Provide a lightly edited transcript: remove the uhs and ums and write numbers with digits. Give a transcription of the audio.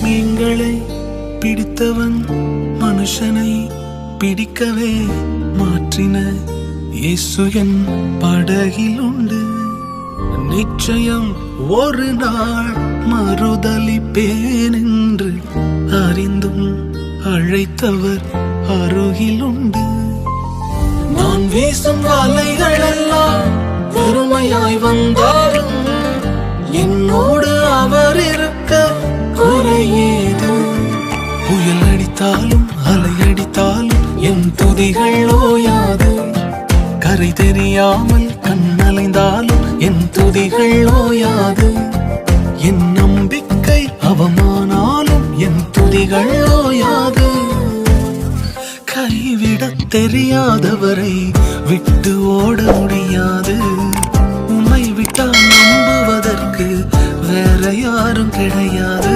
மீன்களை பிடித்தவன் மனுஷனை பிடிக்கவே மாற்றின இயேசு என் படகில் உண்டு. நிச்சயம் ஒரு நாள் மறுதலிப்பேன் என்று அறிந்தும் அழைத்தவர் அருகில் உண்டு. நான் வீசும் வலைகள் எல்லாம் பெருமையாய் வந்தாலும் என்னோடு அவர் இருக்க குறையேது. புயல் அடித்தாலும் அலை அடித்தாலும் என் துதிகள் ஓயாது. கரை தெரியாமல் கண்ணலைந்தாலும் என் துதிகள் ஓயாது. என் நம்பிக்கை அவமானாலும் என் துதிகள் ஓயாது. கைவிடத் தெரியாதவரை விட்டு ஓட முடியாது. உம்மை விட்டால் நம்புவதற்கு வேற யாரும் கிடையாது.